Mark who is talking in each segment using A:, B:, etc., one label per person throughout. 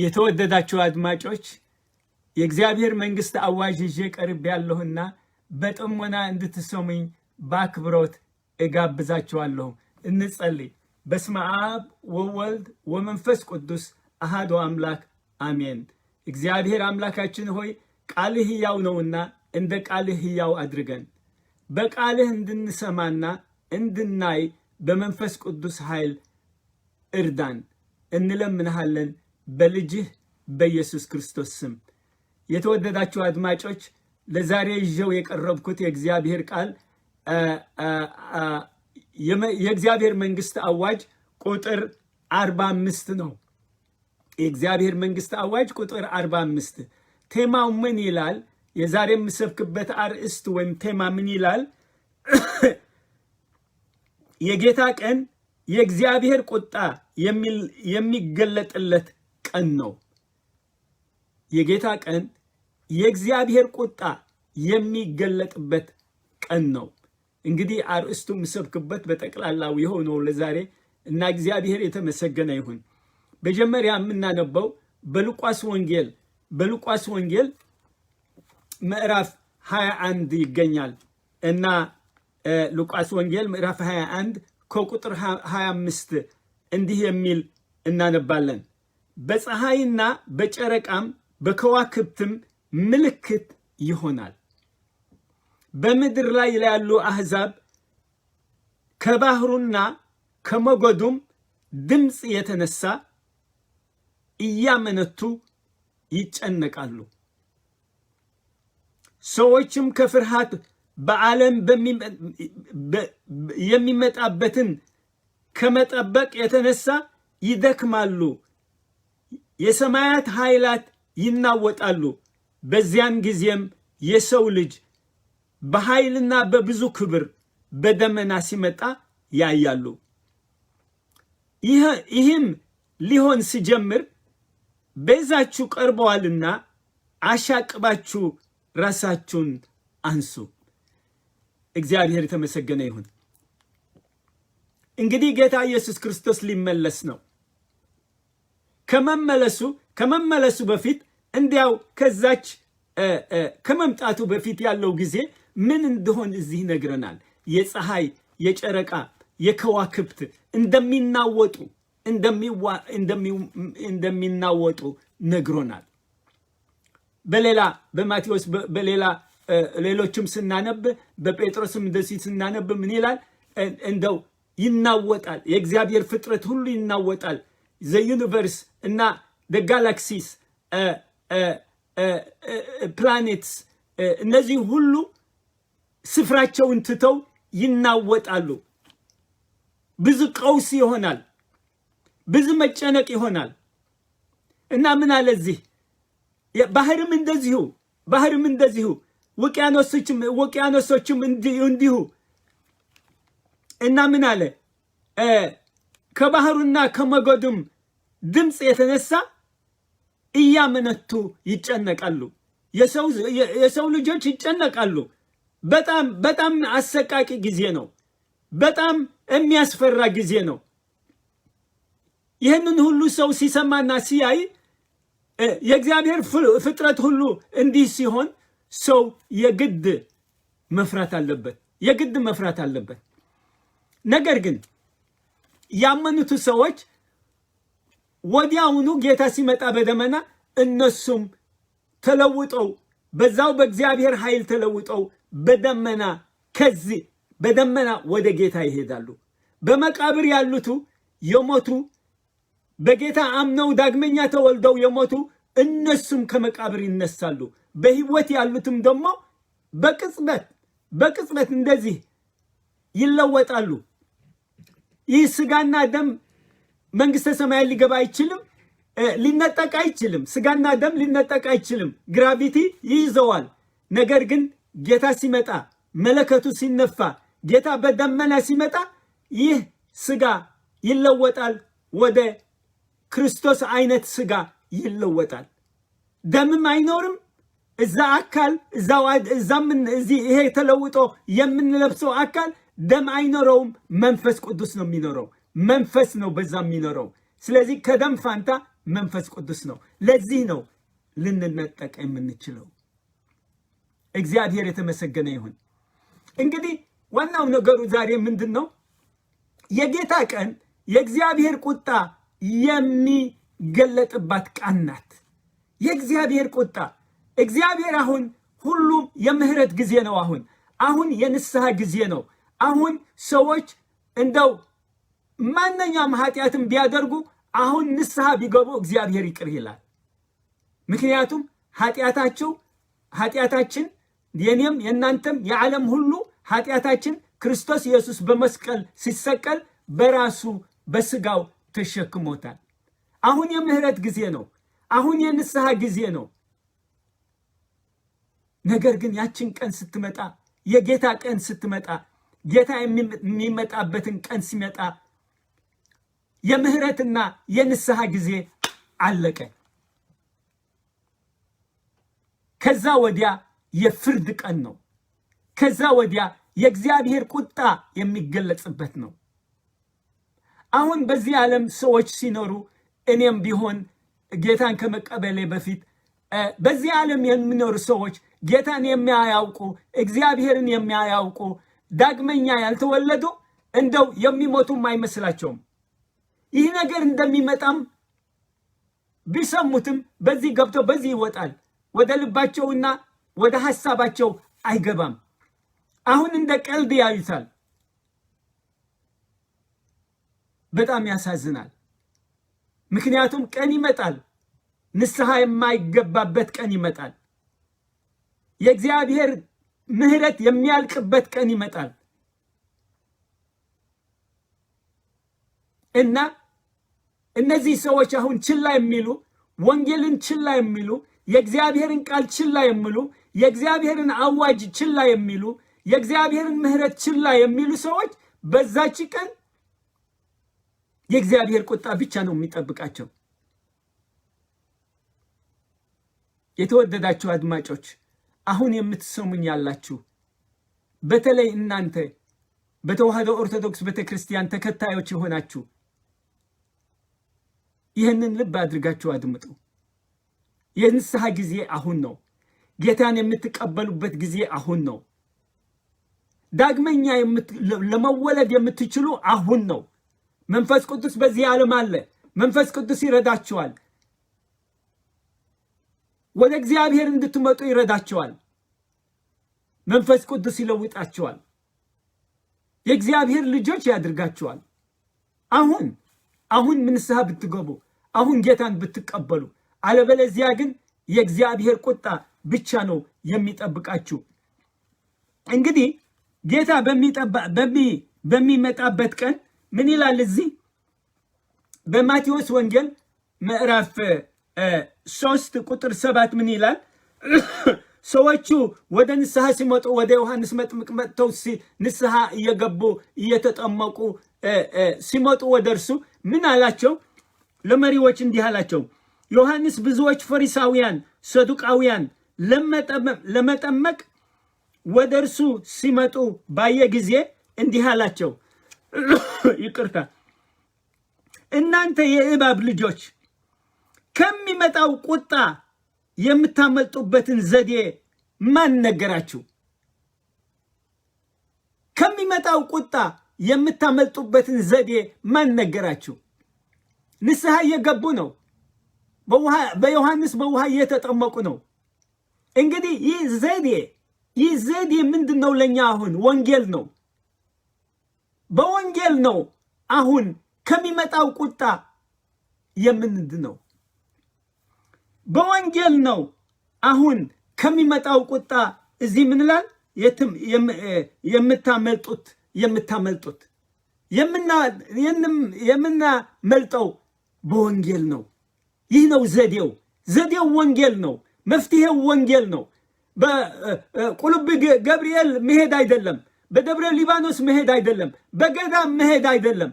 A: የተወደዳችሁ አድማጮች የእግዚአብሔር መንግስት አዋጅ ይዤ ቀርብ ያለሁና በጥሞና እንድትሰሙኝ በአክብሮት እጋብዛችኋለሁ። እንጸልይ። በስመ አብ ወወልድ ወመንፈስ ቅዱስ አሐዱ አምላክ አሜን። እግዚአብሔር አምላካችን ሆይ ቃልህ ሕያው ነውና እንደ ቃልህ ሕያው አድርገን በቃልህ እንድንሰማና እንድናይ በመንፈስ ቅዱስ ኃይል እርዳን እንለምንሃለን በልጅህ በኢየሱስ ክርስቶስ ስም። የተወደዳችሁ አድማጮች ለዛሬ ይዤው የቀረብኩት የእግዚአብሔር ቃል የእግዚአብሔር መንግስት አዋጅ ቁጥር 45 ነው። የእግዚአብሔር መንግስት አዋጅ ቁጥር 45 ቴማው ምን ይላል? የዛሬ የምሰብክበት አርእስት ወይም ቴማ ምን ይላል? የጌታ ቀን የእግዚአብሔር ቁጣ የሚገለጥለት ቀን ነው። የጌታ ቀን የእግዚአብሔር ቁጣ የሚገለጥበት ቀን ነው። እንግዲህ አርእስቱ የምሰብክበት በጠቅላላው የሆነው ለዛሬ እና እግዚአብሔር የተመሰገነ ይሁን። በመጀመሪያ የምናነበው በሉቃስ ወንጌል ምዕራፍ 21 ይገኛል እና ሉቃስ ወንጌል ምዕራፍ 21 ከቁጥር 25 እንዲህ የሚል እናነባለን። በፀሐይና በጨረቃም በከዋክብትም ምልክት ይሆናል። በምድር ላይ ያሉ አሕዛብ ከባህሩና ከሞገዱም ድምፅ የተነሳ እያመነቱ ይጨነቃሉ። ሰዎችም ከፍርሃት በዓለም የሚመጣበትን ከመጠበቅ የተነሳ ይደክማሉ። የሰማያት ኃይላት ይናወጣሉ። በዚያን ጊዜም የሰው ልጅ በኃይልና በብዙ ክብር በደመና ሲመጣ ያያሉ። ይህም ሊሆን ሲጀምር ቤዛችሁ ቀርበዋልና አሻቅባችሁ ራሳችሁን አንሱ። እግዚአብሔር የተመሰገነ ይሁን። እንግዲህ ጌታ ኢየሱስ ክርስቶስ ሊመለስ ነው። ከመመለሱ በፊት እንዲያው ከዛች ከመምጣቱ በፊት ያለው ጊዜ ምን እንደሆን እዚህ ይነግረናል። የፀሐይ፣ የጨረቃ፣ የከዋክብት እንደሚናወጡ ነግሮናል። በማቴዎስ ሌሎችም ስናነብ በጴጥሮስም እንደዚህ ስናነብ ምን ይላል? እንደው ይናወጣል። የእግዚአብሔር ፍጥረት ሁሉ ይናወጣል። ዩኒቨርስ እና ጋላክሲስ ፕላኔትስ እነዚህ ሁሉ ስፍራቸውን ትተው ይናወጣሉ። ብዙ ቀውስ ይሆናል። ብዙ መጨነቅ ይሆናል እና ምን አለ እዚህ? ባህርም እንደዚሁ ውቅያኖሶችም እንዲሁ እና ምን አለ? ከባህሩና ከሞገዱም ድምፅ የተነሳ እያመነቱ ይጨነቃሉ። የሰው ልጆች ይጨነቃሉ። በጣም አሰቃቂ ጊዜ ነው። በጣም የሚያስፈራ ጊዜ ነው። ይህንን ሁሉ ሰው ሲሰማና ሲያይ የእግዚአብሔር ፍጥረት ሁሉ እንዲህ ሲሆን ሰው የግድ መፍራት አለበት። ነገር ግን ያመኑት ሰዎች ወዲያውኑ ጌታ ሲመጣ በደመና እነሱም ተለውጠው በዛው በእግዚአብሔር ኃይል ተለውጠው በደመና ወደ ጌታ ይሄዳሉ። በመቃብር ያሉት የሞቱ በጌታ አምነው ዳግመኛ ተወልደው የሞቱ እነሱም ከመቃብር ይነሳሉ። በሕይወት ያሉትም ደግሞ በቅጽበት እንደዚህ ይለወጣሉ። ይህ ስጋና ደም መንግስተ ሰማያት ሊገባ አይችልም፣ ሊነጠቅ አይችልም። ስጋና ደም ሊነጠቅ አይችልም። ግራቪቲ ይይዘዋል። ነገር ግን ጌታ ሲመጣ መለከቱ ሲነፋ ጌታ በደመና ሲመጣ ይህ ስጋ ይለወጣል፣ ወደ ክርስቶስ አይነት ስጋ ይለወጣል። ደምም አይኖርም። እዛ አካል ይሄ ተለውጦ የምንለብሰው አካል ደም አይኖረውም። መንፈስ ቅዱስ ነው የሚኖረው። መንፈስ ነው በዛ የሚኖረው። ስለዚህ ከደም ፋንታ መንፈስ ቅዱስ ነው። ለዚህ ነው ልንነጠቅ የምንችለው። እግዚአብሔር የተመሰገነ ይሁን። እንግዲህ ዋናው ነገሩ ዛሬ ምንድን ነው? የጌታ ቀን የእግዚአብሔር ቁጣ የሚገለጥባት ቀን ናት። የእግዚአብሔር ቁጣ እግዚአብሔር አሁን ሁሉም የምህረት ጊዜ ነው። አሁን የንስሐ ጊዜ ነው። አሁን ሰዎች እንደው ማንኛውም ኃጢአትን ቢያደርጉ አሁን ንስሐ ቢገቡ እግዚአብሔር ይቅር ይላል። ምክንያቱም ኃጢአታችን የኔም የእናንተም የዓለም ሁሉ ኃጢአታችን ክርስቶስ ኢየሱስ በመስቀል ሲሰቀል በራሱ በስጋው ተሸክሞታል። አሁን የምህረት ጊዜ ነው። አሁን የንስሐ ጊዜ ነው። ነገር ግን ያችን ቀን ስትመጣ፣ የጌታ ቀን ስትመጣ፣ ጌታ የሚመጣበትን ቀን ሲመጣ የምህረትና የንስሐ ጊዜ አለቀ። ከዛ ወዲያ የፍርድ ቀን ነው። ከዛ ወዲያ የእግዚአብሔር ቁጣ የሚገለጽበት ነው። አሁን በዚህ ዓለም ሰዎች ሲኖሩ እኔም ቢሆን ጌታን ከመቀበሌ በፊት በዚህ ዓለም የሚኖሩ ሰዎች ጌታን የሚያውቁ እግዚአብሔርን የሚያውቁ ዳግመኛ ያልተወለዱ እንደው የሚሞቱም አይመስላቸውም። ይህ ነገር እንደሚመጣም ቢሰሙትም በዚህ ገብቶ በዚህ ይወጣል። ወደ ልባቸውና ወደ ሐሳባቸው አይገባም። አሁን እንደ ቀልድ ያዩታል። በጣም ያሳዝናል። ምክንያቱም ቀን ይመጣል፣ ንስሐ የማይገባበት ቀን ይመጣል። የእግዚአብሔር ምህረት የሚያልቅበት ቀን ይመጣል እና እነዚህ ሰዎች አሁን ችላ የሚሉ፣ ወንጌልን ችላ የሚሉ፣ የእግዚአብሔርን ቃል ችላ የሚሉ፣ የእግዚአብሔርን አዋጅ ችላ የሚሉ፣ የእግዚአብሔርን ምህረት ችላ የሚሉ ሰዎች በዛች ቀን የእግዚአብሔር ቁጣ ብቻ ነው የሚጠብቃቸው። የተወደዳችሁ አድማጮች፣ አሁን የምትሰሙኝ ያላችሁ በተለይ እናንተ በተዋህዶ ኦርቶዶክስ ቤተክርስቲያን ተከታዮች የሆናችሁ ይህንን ልብ አድርጋችሁ አድምጡ። የንስሐ ጊዜ አሁን ነው። ጌታን የምትቀበሉበት ጊዜ አሁን ነው። ዳግመኛ ለመወለድ የምትችሉ አሁን ነው። መንፈስ ቅዱስ በዚህ ዓለም አለ። መንፈስ ቅዱስ ይረዳችኋል። ወደ እግዚአብሔር እንድትመጡ ይረዳችኋል። መንፈስ ቅዱስ ይለውጣችኋል። የእግዚአብሔር ልጆች ያድርጋችኋል። አሁን ንስሐ ብትገቡ፣ አሁን ጌታን ብትቀበሉ፣ አለበለዚያ ግን የእግዚአብሔር ቁጣ ብቻ ነው የሚጠብቃችሁ። እንግዲህ ጌታ በሚመጣበት ቀን ምን ይላል? እዚህ በማቴዎስ ወንጌል ምዕራፍ 3 ቁጥር 7 ምን ይላል? ሰዎቹ ወደ ንስሐ ሲመጡ ወደ ዮሐንስ መጥምቅ መጥተው ንስሐ እየገቡ እየተጠመቁ ሲመጡ ወደ እርሱ ምን አላቸው? ለመሪዎች እንዲህ አላቸው። ዮሐንስ ብዙዎች ፈሪሳውያን፣ ሰዱቃውያን ለመጠመቅ ወደ እርሱ ሲመጡ ባየ ጊዜ እንዲህ አላቸው። ይቅርታ፣ እናንተ የእባብ ልጆች ከሚመጣው ቁጣ የምታመልጡበትን ዘዴ ማን ነገራችሁ? ከሚመጣው ቁጣ የምታመልጡበትን ዘዴ ማን ነገራችሁ? ንስሐ እየገቡ ነው። በዮሐንስ በውሃ እየተጠመቁ ነው። እንግዲህ ይህ ዘዴ ምንድን ነው? ለእኛ አሁን ወንጌል ነው። በወንጌል ነው አሁን ከሚመጣው ቁጣ የምንድነው። በወንጌል ነው አሁን ከሚመጣው ቁጣ እዚህ ምን ይላል? የምታመልጡት የምናመልጠው በወንጌል ነው። ይህ ነው ዘዴው ወንጌል ነው። መፍትሄው ወንጌል ነው። በቁልቢ ገብርኤል መሄድ አይደለም። በደብረ ሊባኖስ መሄድ አይደለም። በገዳም መሄድ አይደለም።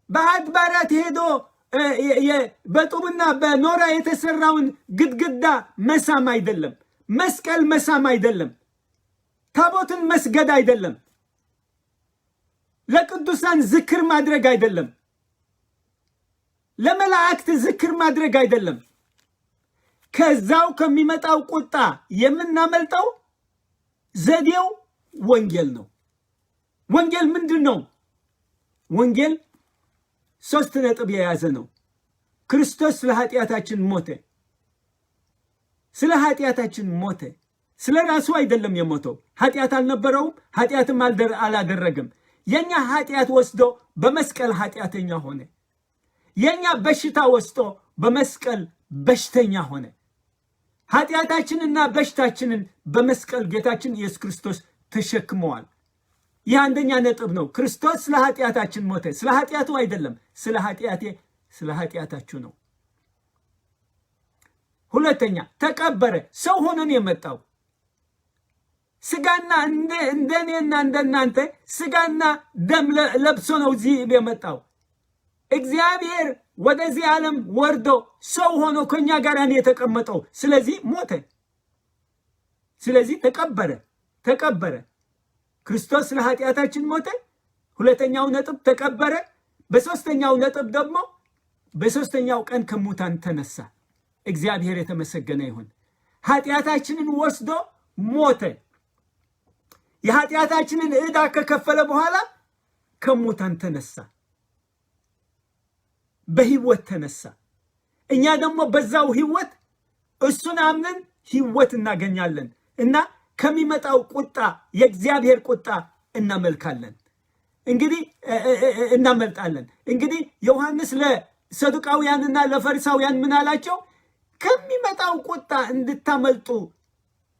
A: በአድባራት ሄዶ በጡብና በኖራ የተሰራውን ግድግዳ መሳም አይደለም። መስቀል መሳም አይደለም። ታቦትን መስገድ አይደለም። ለቅዱሳን ዝክር ማድረግ አይደለም። ለመላእክት ዝክር ማድረግ አይደለም። ከዛው ከሚመጣው ቁጣ የምናመልጠው ዘዴው ወንጌል ነው። ወንጌል ምንድን ነው? ወንጌል 3 ነጥብ የያዘ ነው። ክርስቶስ ስለ ኃጢአታችን ሞተ። ስለ ኃጢአታችን ሞተ። ስለ ራሱ አይደለም የሞተው። ኃጢአት አልነበረውም፣ ኃጢአትም አላደረገም። የኛ ኃጢአት ወስዶ በመስቀል ኃጢአተኛ ሆነ። የኛ በሽታ ወስዶ በመስቀል በሽተኛ ሆነ። ኃጢአታችንና በሽታችንን በመስቀል ጌታችን ኢየሱስ ክርስቶስ ተሸክመዋል። ይህ አንደኛ ነጥብ ነው። ክርስቶስ ስለ ኃጢአታችን ሞተ። ስለ ኃጢአቱ አይደለም፣ ስለ ኃጢአታችሁ ነው። ሁለተኛ ተቀበረ። ሰው ሆነን የመጣው ስጋና እንደኔና እንደናንተ ስጋና ደም ለብሶ ነው እዚህ የመጣው። እግዚአብሔር ወደዚህ ዓለም ወርዶ ሰው ሆኖ ከኛ ጋር ነው የተቀመጠው። ስለዚህ ሞተ። ስለዚህ ተቀበረ። ክርስቶስ ስለ ኃጢአታችን ሞተ። ሁለተኛው ነጥብ ተቀበረ። በሶስተኛው ነጥብ ደግሞ በሶስተኛው ቀን ከሙታን ተነሳ። እግዚአብሔር የተመሰገነ ይሁን። ኃጢአታችንን ወስዶ ሞተ። የኃጢአታችንን ዕዳ ከከፈለ በኋላ ከሙታን ተነሳ፣ በህይወት ተነሳ። እኛ ደግሞ በዛው ህይወት እሱን አምነን ህይወት እናገኛለን እና ከሚመጣው ቁጣ የእግዚአብሔር ቁጣ እናመልጣለን። እንግዲህ ዮሐንስ ለሰዱቃውያንና ለፈሪሳውያን ምን አላቸው? ከሚመጣው ቁጣ እንድታመልጡ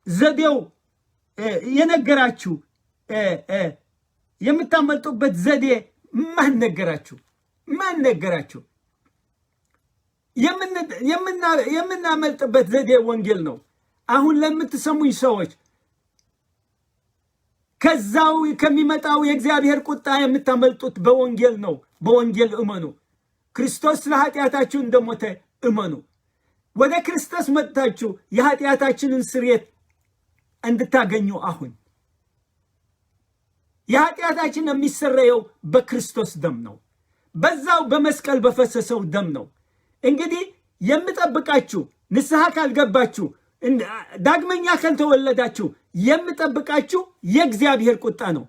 A: ዘዴው የነገራችሁ የምታመልጡበት ዘዴ ማን ነገራችሁ? የምናመልጥበት ዘዴ ወንጌል ነው። አሁን ለምትሰሙኝ ሰዎች ከዛው ከሚመጣው የእግዚአብሔር ቁጣ የምታመልጡት በወንጌል ነው። በወንጌል እመኑ። ክርስቶስ ለኃጢአታችሁ እንደሞተ እመኑ። ወደ ክርስቶስ መጥታችሁ የኃጢአታችንን ስርየት እንድታገኙ አሁን የኃጢአታችን የሚሰረየው በክርስቶስ ደም ነው። በዛው በመስቀል በፈሰሰው ደም ነው። እንግዲህ የምጠብቃችሁ ንስሐ ካልገባችሁ ዳግመኛ ካልተወለዳችሁ የምጠብቃችሁ የእግዚአብሔር ቁጣ ነው።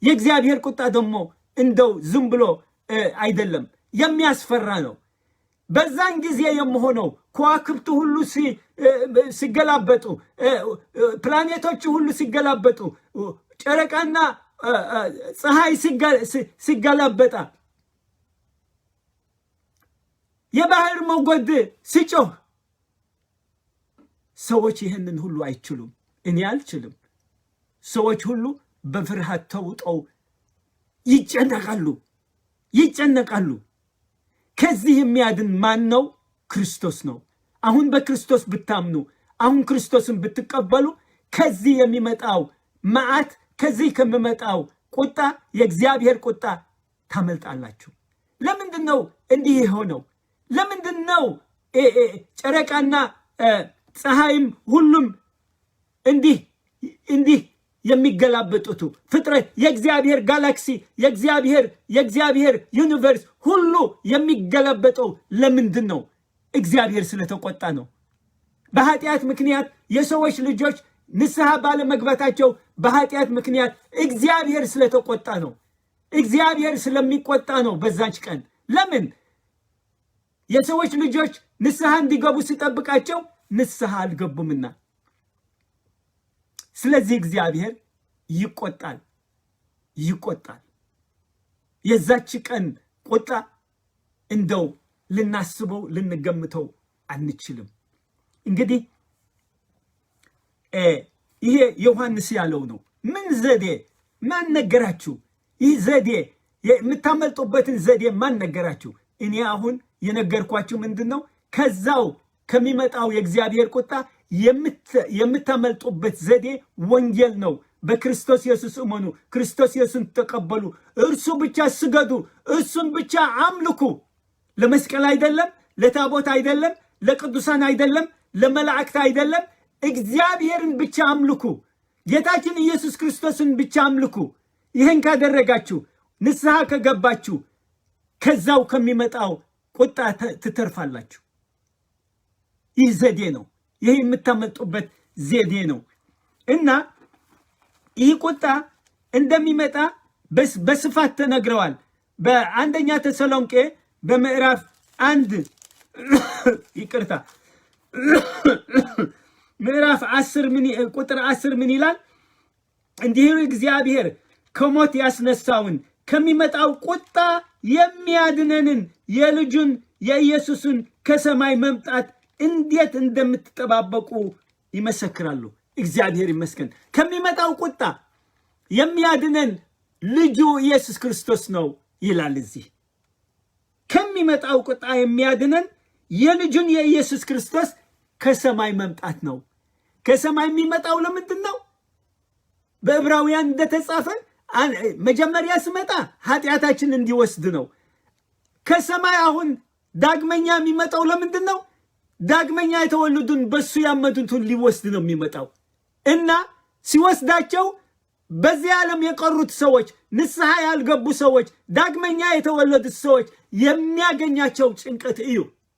A: የእግዚአብሔር ቁጣ ደግሞ እንደው ዝም ብሎ አይደለም፣ የሚያስፈራ ነው። በዛን ጊዜ የምሆነው ከዋክብቱ ሁሉ ሲገላበጡ፣ ፕላኔቶች ሁሉ ሲገላበጡ፣ ጨረቃና ፀሐይ ሲገላበጣ፣ የባህር ሞገድ ሲጮህ፣ ሰዎች ይህንን ሁሉ አይችሉም። እኔ አልችልም። ሰዎች ሁሉ በፍርሃት ተውጠው ይጨነቃሉ። ከዚህ የሚያድን ማን ነው? ክርስቶስ ነው። አሁን በክርስቶስ ብታምኑ፣ አሁን ክርስቶስን ብትቀበሉ ከዚህ የሚመጣው መዓት፣ ከዚህ ከሚመጣው ቁጣ፣ የእግዚአብሔር ቁጣ ታመልጣላችሁ። ለምንድን ነው እንዲህ የሆነው? ለምንድን ነው ጨረቃና ፀሐይም ሁሉም እንዲህ የሚገላበጡት? ፍጥረት የእግዚአብሔር ጋላክሲ የእግዚአብሔር ዩኒቨርስ ሁሉ የሚገላበጠው ለምንድን ነው? እግዚአብሔር ስለተቆጣ ነው። በኃጢአት ምክንያት የሰዎች ልጆች ንስሐ ባለመግባታቸው በኃጢአት ምክንያት እግዚአብሔር ስለተቆጣ ነው። እግዚአብሔር ስለሚቆጣ ነው በዛች ቀን። ለምን? የሰዎች ልጆች ንስሐ እንዲገቡ ሲጠብቃቸው ንስሐ አልገቡምና። ስለዚህ እግዚአብሔር ይቆጣል። የዛች ቀን ቁጣ እንደው ልናስበው ልንገምተው አንችልም። እንግዲህ ይሄ ዮሐንስ ያለው ነው። ምን ዘዴ ማን ነገራችሁ? ይህ ዘዴ የምታመልጡበትን ዘዴ ማን ነገራችሁ? እኔ አሁን የነገርኳችሁ ምንድን ነው? ከዛው ከሚመጣው የእግዚአብሔር ቁጣ የምታመልጡበት ዘዴ ወንጌል ነው። በክርስቶስ ኢየሱስ እመኑ፣ ክርስቶስ ኢየሱስን ተቀበሉ፣ እርሱ ብቻ ስገዱ፣ እሱን ብቻ አምልኩ። ለመስቀል አይደለም፣ ለታቦት አይደለም፣ ለቅዱሳን አይደለም፣ ለመላእክት አይደለም፣ እግዚአብሔርን ብቻ አምልኩ። ጌታችን ኢየሱስ ክርስቶስን ብቻ አምልኩ። ይህን ካደረጋችሁ፣ ንስሐ ከገባችሁ ከዛው ከሚመጣው ቁጣ ትተርፋላችሁ። ይህ ዘዴ ነው። ይህ የምታመልጡበት ዘዴ ነው እና ይህ ቁጣ እንደሚመጣ በስፋት ተነግረዋል። በአንደኛ ተሰሎንቄ በምዕራፍ 1 ይቅርታ ምዕራፍ 10 ቁጥር 10 ምን ይላል? እንዲሁ እግዚአብሔር ከሞት ያስነሳውን ከሚመጣው ቁጣ የሚያድነንን የልጁን የኢየሱስን ከሰማይ መምጣት እንዴት እንደምትጠባበቁ ይመሰክራሉ። እግዚአብሔር ይመስገን። ከሚመጣው ቁጣ የሚያድነን ልጁ ኢየሱስ ክርስቶስ ነው ይላል። እዚህ ከሚመጣው ቁጣ የሚያድነን የልጁን የኢየሱስ ክርስቶስ ከሰማይ መምጣት ነው። ከሰማይ የሚመጣው ለምንድን ነው? በዕብራውያን እንደተጻፈ መጀመሪያ ስመጣ ኃጢአታችን እንዲወስድ ነው። ከሰማይ አሁን ዳግመኛ የሚመጣው ለምንድን ነው? ዳግመኛ የተወለዱን በሱ ያመኑትን ሊወስድ ነው የሚመጣው እና ሲወስዳቸው በዚህ ዓለም የቀሩት ሰዎች፣ ንስሐ ያልገቡ ሰዎች፣ ዳግመኛ የተወለዱት ሰዎች የሚያገኛቸው ጭንቀት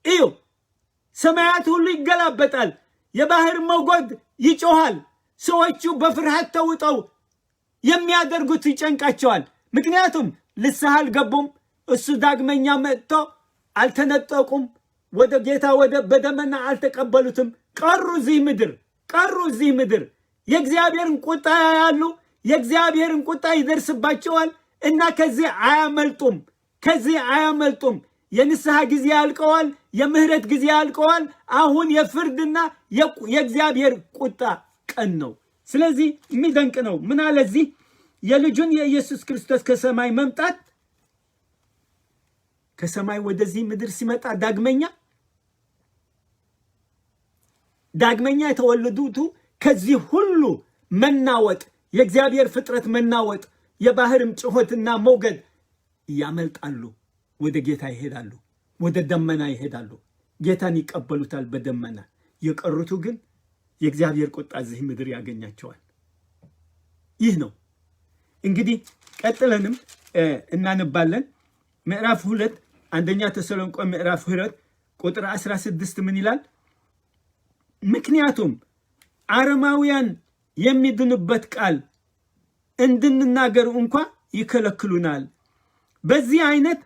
A: እዩ። ሰማያት ሁሉ ይገላበጣል። የባህር ሞገድ ይጮሃል። ሰዎቹ በፍርሃት ተውጠው የሚያደርጉት ይጨንቃቸዋል። ምክንያቱም ንስሐ አልገቡም። እሱ ዳግመኛ መጥቶ አልተነጠቁም። ወደ ጌታ በደመና አልተቀበሉትም። ቀሩ እዚህ ምድር የእግዚአብሔርን ቁጣ ያያሉ። የእግዚአብሔርን ቁጣ ይደርስባቸዋል እና ከዚህ አያመልጡም። የንስሐ ጊዜ ያልቀዋል። የምህረት ጊዜ ያልቀዋል። አሁን የፍርድና የእግዚአብሔር ቁጣ ቀን ነው። ስለዚህ የሚደንቅ ነው። ምን አለ እዚህ? የልጁን የኢየሱስ ክርስቶስ ከሰማይ መምጣት፣ ከሰማይ ወደዚህ ምድር ሲመጣ ዳግመኛ የተወለዱቱ ከዚህ ሁሉ መናወጥ፣ የእግዚአብሔር ፍጥረት መናወጥ፣ የባህርም ጭሆትና ሞገድ ያመልጣሉ። ወደ ጌታ ይሄዳሉ። ወደ ደመና ይሄዳሉ። ጌታን ይቀበሉታል በደመና። የቀሩቱ ግን የእግዚአብሔር ቁጣ እዚህ ምድር ያገኛቸዋል። ይህ ነው እንግዲህ። ቀጥለንም እናነባለን። ምዕራፍ 2 አንደኛ ተሰሎንቄ ምዕራፍ 2 ቁጥር 16 ምን ይላል? ምክንያቱም አረማውያን የሚድኑበት ቃል እንድንናገር እንኳ ይከለክሉናል። በዚህ አይነት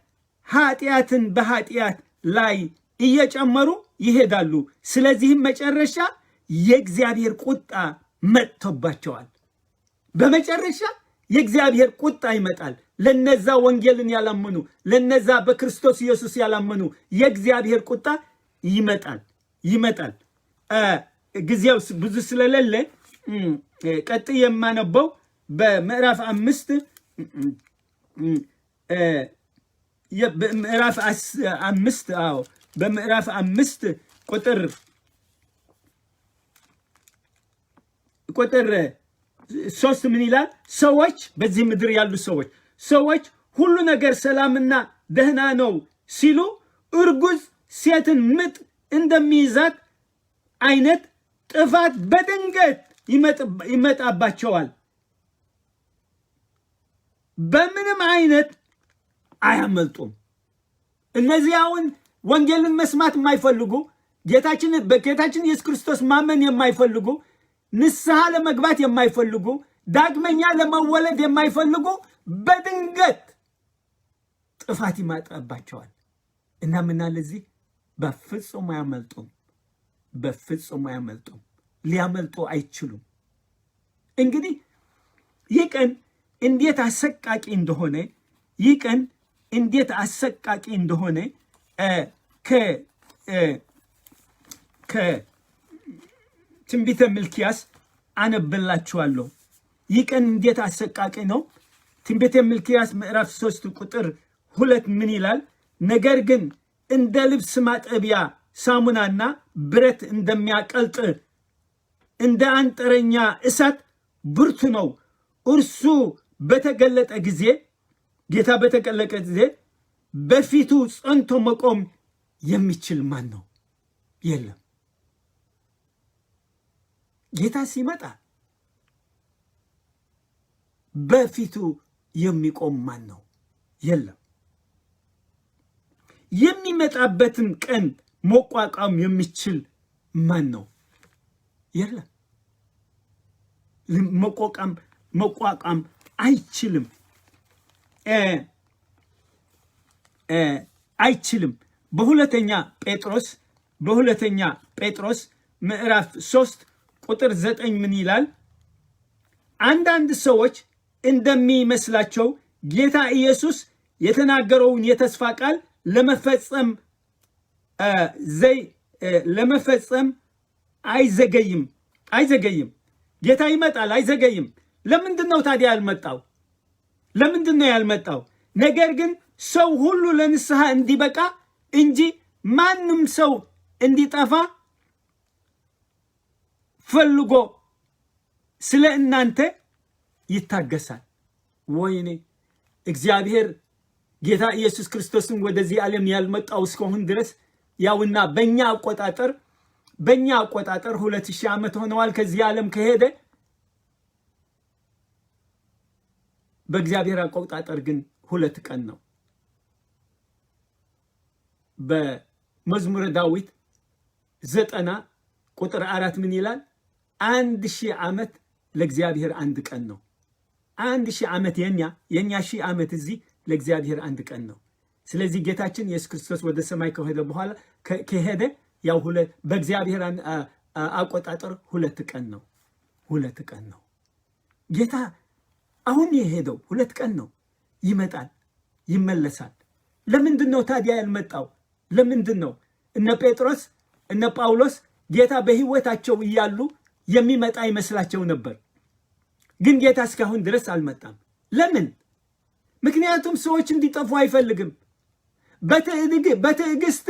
A: ኃጢአትን በኃጢአት ላይ እየጨመሩ ይሄዳሉ። ስለዚህም መጨረሻ የእግዚአብሔር ቁጣ መጥቶባቸዋል። በመጨረሻ የእግዚአብሔር ቁጣ ይመጣል። ለነዛ ወንጌልን ያላመኑ፣ ለነዛ በክርስቶስ ኢየሱስ ያላመኑ የእግዚአብሔር ቁጣ ይመጣል። ጊዜው ብዙ ስለሌለ ቀጥዬ የማነበው በምዕራፍ 5 በምዕራፍ 5 ቁጥር 3 ምን ይላል? ሰዎች በዚህ ምድር ያሉ ሰዎች ሁሉ ነገር ሰላምና ደህና ነው ሲሉ እርጉዝ ሴትን ምጥ እንደሚይዛት አይነት ጥፋት በድንገት ይመጣባቸዋል። በምንም አይነት አያመልጡም። እነዚህ አሁን ወንጌልን መስማት የማይፈልጉ፣ በጌታችን ኢየሱስ ክርስቶስ ማመን የማይፈልጉ፣ ንስሐ ለመግባት የማይፈልጉ፣ ዳግመኛ ለመወለድ የማይፈልጉ በድንገት ጥፋት ይመጣባቸዋል እና ምን አለ እዚህ? በፍጹም አያመልጡም። ሊያመልጡ አይችሉም። እንግዲህ ይህ ቀን እንዴት አሰቃቂ እንደሆነ ከትንቢተ ሚልክያስ አነብላችኋለሁ። ይህ ቀን እንዴት አሰቃቂ ነው። ትንቢተ ሚልክያስ ምዕራፍ 3 ቁጥር 2 ምን ይላል? ነገር ግን እንደ ልብስ ማጠቢያ ሳሙናና ብረት እንደሚያቀልጥ እንደ አንጥረኛ እሳት ብርቱ ነው። እርሱ በተገለጠ ጊዜ፣ ጌታ በተገለጠ ጊዜ በፊቱ ጸንቶ መቆም የሚችል ማን ነው? የለም። ጌታ ሲመጣ በፊቱ የሚቆም ማን ነው? የለም። የሚመጣበትን ቀን መቋቋም የሚችል ማን ነው? የለም። መቋቋም አይችልም አይችልም። በሁለተኛ ጴጥሮስ ምዕራፍ 3 ቁጥር 9 ምን ይላል? አንዳንድ ሰዎች እንደሚመስላቸው ጌታ ኢየሱስ የተናገረውን የተስፋ ቃል ለመፈጸም አይዘገይም። ጌታ ይመጣል፣ አይዘገይም። ለምንድን ነው ታዲያ ያልመጣው? ነገር ግን ሰው ሁሉ ለንስሐ እንዲበቃ እንጂ ማንም ሰው እንዲጠፋ ፈልጎ ስለ እናንተ ይታገሳል። ወይኔ እግዚአብሔር ጌታ ኢየሱስ ክርስቶስን ወደዚህ ዓለም ያልመጣው እስከሆን ድረስ ያውና በእኛ አቆጣጠር 2000 ዓመት ሆነዋል ከዚህ ዓለም ከሄደ። በእግዚአብሔር አቆጣጠር ግን 2 ቀን ነው። በመዝሙረ ዳዊት 90 ቁጥር 4 ምን ይላል? 1000 ዓመት ለእግዚአብሔር 1 ቀን ነው። 1000 ዓመት የኛ 1000 ዓመት እዚህ ለእግዚአብሔር 1 ቀን ነው። ስለዚህ ጌታችን ኢየሱስ ክርስቶስ ወደ ሰማይ ከሄደ ያው በእግዚአብሔር አቆጣጠር 2 ቀን ነው። 2 ቀን ነው። ጌታ አሁን የሄደው 2 ቀን ነው። ይመጣል፣ ይመለሳል። ለምንድን ነው ታዲያ ያልመጣው? ለምንድን ነው? እነ ጴጥሮስ እነ ጳውሎስ ጌታ በሕይወታቸው እያሉ የሚመጣ ይመስላቸው ነበር። ግን ጌታ እስካሁን ድረስ አልመጣም። ለምን? ምክንያቱም ሰዎች እንዲጠፉ አይፈልግም። በትዕግስት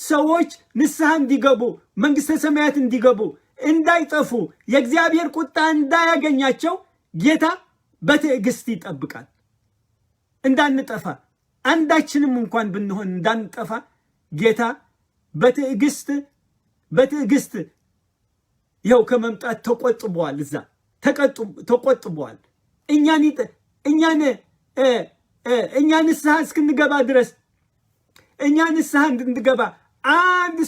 A: ሰዎች ንስሐ እንዲገቡ፣ መንግሥተ ሰማያት እንዲገቡ፣ እንዳይጠፉ፣ የእግዚአብሔር ቁጣ እንዳያገኛቸው ጌታ በትዕግስት ይጠብቃል። እንዳንጠፋ አንዳችንም እንኳን ብንሆን እንዳንጠፋ ጌታ በትዕግስት ይኸው ከመምጣት ተቆጥቧል። እዛ ተቆጥቧል። እኛ ንስሐ እስክንገባ ድረስ እኛ ንስሐ እንድንገባ አንድ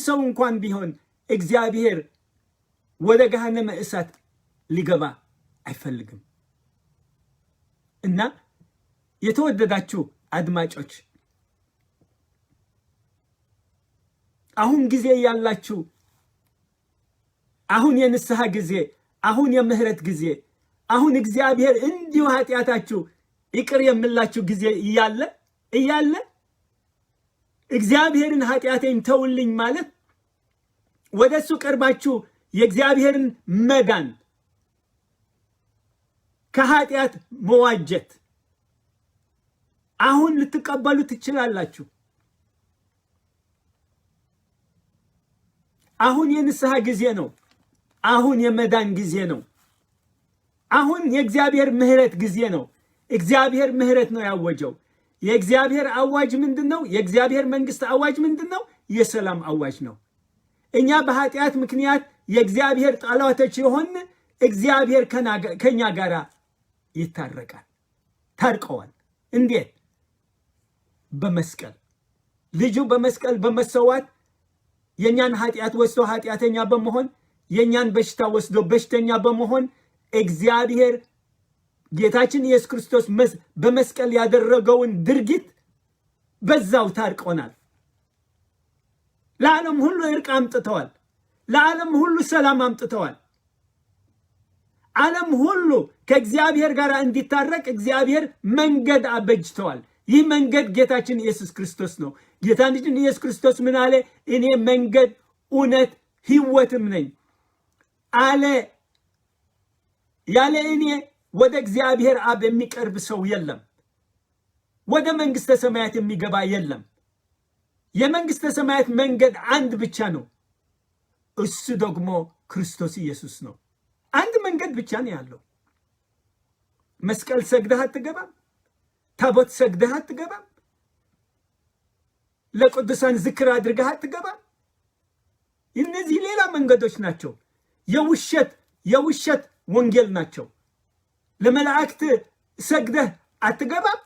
A: ሰው እንኳን ቢሆን እግዚአብሔር ወደ ገሃነመ እሳት ሊገባ አይፈልግም። እና የተወደዳችሁ አድማጮች አሁን ጊዜ ያላችሁ፣ አሁን የንስሐ ጊዜ፣ አሁን የምህረት ጊዜ፣ አሁን እግዚአብሔር እንዲሁ ኃጢአታችሁ ይቅር የምላችሁ ጊዜ እያለ እግዚአብሔርን ኃጢአቴን ተውልኝ ማለት ወደሱ ቀርባችሁ የእግዚአብሔርን መዳን ከኃጢአት መዋጀት አሁን ልትቀበሉ ትችላላችሁ። አሁን የንስሐ ጊዜ ነው። አሁን የመዳን ጊዜ ነው። አሁን የእግዚአብሔር ምህረት ጊዜ ነው። እግዚአብሔር ምህረት ነው ያወጀው። የእግዚአብሔር አዋጅ ምንድነው? የእግዚአብሔር መንግስት አዋጅ ምንድነው? የሰላም አዋጅ ነው። እኛ በኃጢአት ምክንያት የእግዚአብሔር ጠላቶች የሆን እግዚአብሔር ከኛ ጋር ይታረቃል። ታርቀዋል። እንዴት? በመስቀል ልጁ በመስቀል በመሰዋት የኛን ኃጢአት ወስዶ ኃጢአተኛ በመሆን የኛን በሽታ ወስዶ በሽተኛ በመሆን እግዚአብሔር ጌታችን ኢየሱስ ክርስቶስ በመስቀል ያደረገውን ድርጊት በዛው ታርቆናል። ለዓለም ሁሉ እርቅ አምጥተዋል። ለዓለም ሁሉ ሰላም አምጥተዋል። ዓለም ሁሉ ከእግዚአብሔር ጋር እንዲታረቅ እግዚአብሔር መንገድ አበጅተዋል። ይህ መንገድ ጌታችን ኢየሱስ ክርስቶስ ነው። ጌታችን ኢየሱስ ክርስቶስ ምን አለ? እኔ መንገድ እውነት ሕይወትም ነኝ አለ። ያለ እኔ ወደ እግዚአብሔር አብ የሚቀርብ ሰው የለም። ወደ መንግሥተ ሰማያት የሚገባ የለም። የመንግሥተ ሰማያት መንገድ አንድ ብቻ ነው። እሱ ደግሞ ክርስቶስ ኢየሱስ ነው። አንድ መንገድ ብቻ ነው ያለው። መስቀል ሰግደህ አትገባም። ታቦት ሰግደህ አትገባም። ለቅዱሳን ዝክር አድርገህ አትገባም። እነዚህ ሌላ መንገዶች ናቸው። የውሸት ወንጌል ናቸው። ለመላእክት ሰግደህ አትገባም።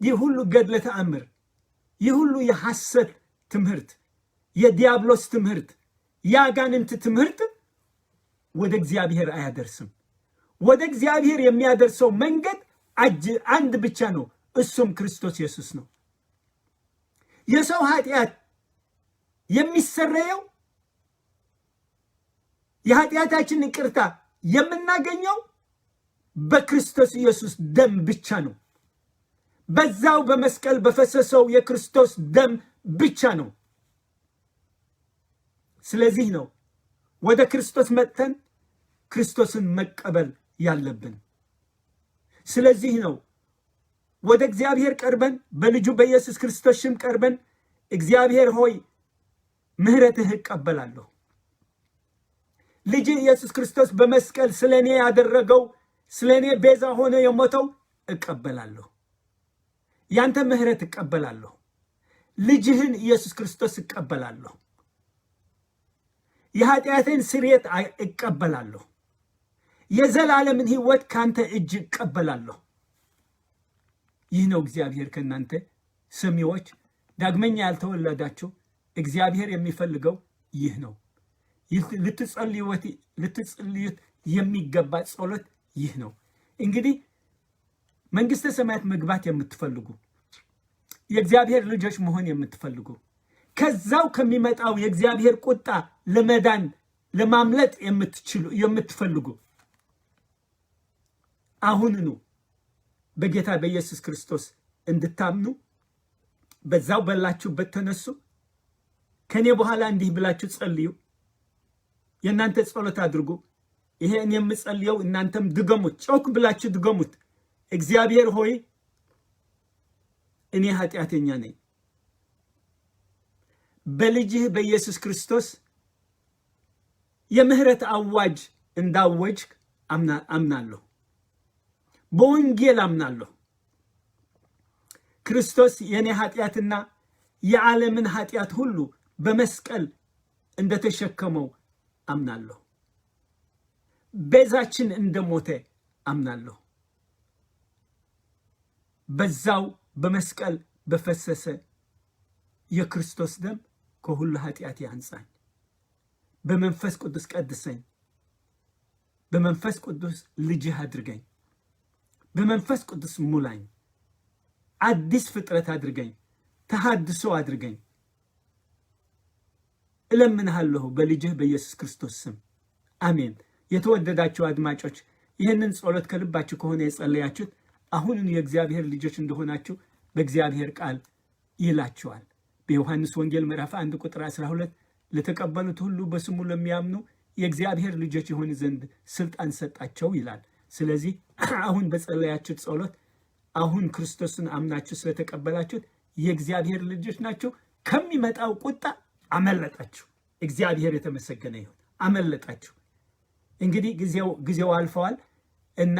A: ይህ ሁሉ ገድለ ተአምር፣ ይህ ሁሉ የሐሰት ትምህርት፣ የዲያብሎስ ትምህርት፣ የአጋንንት ትምህርት ወደ እግዚአብሔር አያደርስም። ወደ እግዚአብሔር የሚያደርሰው መንገድ አንድ ብቻ ነው፣ እሱም ክርስቶስ ኢየሱስ ነው። የሰው ኃጢአት የሚሰረየው የኃጢአታችን ይቅርታ የምናገኘው በክርስቶስ ኢየሱስ ደም ብቻ ነው። በዛው በመስቀል በፈሰሰው የክርስቶስ ደም ብቻ ነው። ስለዚህ ነው ወደ ክርስቶስ መጥተን ክርስቶስን መቀበል ያለብን። ስለዚህ ነው ወደ እግዚአብሔር ቀርበን በልጁ በኢየሱስ ክርስቶስ ስም ቀርበን እግዚአብሔር ሆይ ምህረትህ እቀበላለሁ። ልጅ ኢየሱስ ክርስቶስ በመስቀል ስለኔ ያደረገው ስለኔ ቤዛ ሆነ የሞተው እቀበላለሁ። ያንተ ምህረት እቀበላለሁ። ልጅህን ኢየሱስ ክርስቶስ እቀበላለሁ። የኃጢአቴን ስርየት እቀበላለሁ። የዘላለምን ሕይወት ካንተ እጅ እቀበላለሁ። ይህ ነው እግዚአብሔር ከእናንተ ሰሚዎች ዳግመኛ ያልተወለዳችሁ እግዚአብሔር የሚፈልገው ይህ ነው። ልትጸልዩት የሚገባ ጸሎት ይህ ነው። እንግዲህ መንግስተ ሰማያት መግባት የምትፈልጉ የእግዚአብሔር ልጆች መሆን የምትፈልጉ ከዛው ከሚመጣው የእግዚአብሔር ቁጣ ለመዳን ለማምለጥ የምትፈልጉ አሁንኑ በጌታ በኢየሱስ ክርስቶስ እንድታምኑ በዛው በላችሁበት ተነሱ። ከኔ በኋላ እንዲህ ብላችሁ ጸልዩ። የእናንተ ጸሎት አድርጉ። ይሄን የምጸልየው እናንተም ድገሙት፣ ጮክ ብላችሁ ድገሙት። እግዚአብሔር ሆይ እኔ ኃጢአተኛ ነኝ። በልጅህ በኢየሱስ ክርስቶስ የምህረት አዋጅ እንዳወጅ አምናለሁ። በወንጌል አምናለሁ። ክርስቶስ የኔ ኃጢአትና የዓለምን ኃጢአት ሁሉ በመስቀል እንደተሸከመው አምናለሁ። ቤዛችን እንደሞተ አምናለሁ። በዛው በመስቀል በፈሰሰ የክርስቶስ ደም ከሁሉ ኃጢአት ያንጻኝ። በመንፈስ ቅዱስ ቀድሰኝ። በመንፈስ ቅዱስ ልጅህ አድርገኝ። በመንፈስ ቅዱስ ሙላኝ። አዲስ ፍጥረት አድርገኝ። ተሐድሶ አድርገኝ። እለምንሃለሁ በልጅህ በኢየሱስ ክርስቶስ ስም አሜን። የተወደዳችሁ አድማጮች ይህንን ጸሎት ከልባችሁ ከሆነ የጸለያችሁት አሁንን የእግዚአብሔር ልጆች እንደሆናችሁ በእግዚአብሔር ቃል ይላችኋል። በዮሐንስ ወንጌል ምዕራፍ 1 ቁጥር 12 ለተቀበሉት ሁሉ በስሙ ለሚያምኑ የእግዚአብሔር ልጆች የሆኑ ዘንድ ስልጣን ሰጣቸው ይላል። ስለዚህ አሁን በጸለያችሁት ጸሎት አሁን ክርስቶስን አምናችሁ ስለተቀበላችሁት የእግዚአብሔር ልጆች ናችሁ። ከሚመጣው ቁጣ አመለጣችሁ። እግዚአብሔር የተመሰገነ ይሁን። አመለጣችሁ። እንግዲህ ጊዜው አልፈዋል እና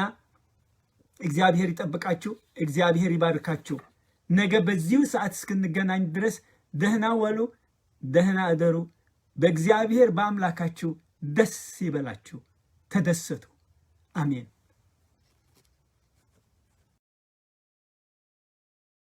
A: እግዚአብሔር ይጠብቃችሁ። እግዚአብሔር ይባርካችሁ። ነገ በዚሁ ሰዓት እስክንገናኝ ድረስ ደህና ዋሉ፣ ደህና እደሩ። በእግዚአብሔር በአምላካችሁ ደስ ይበላችሁ፣ ተደሰቱ። አሜን።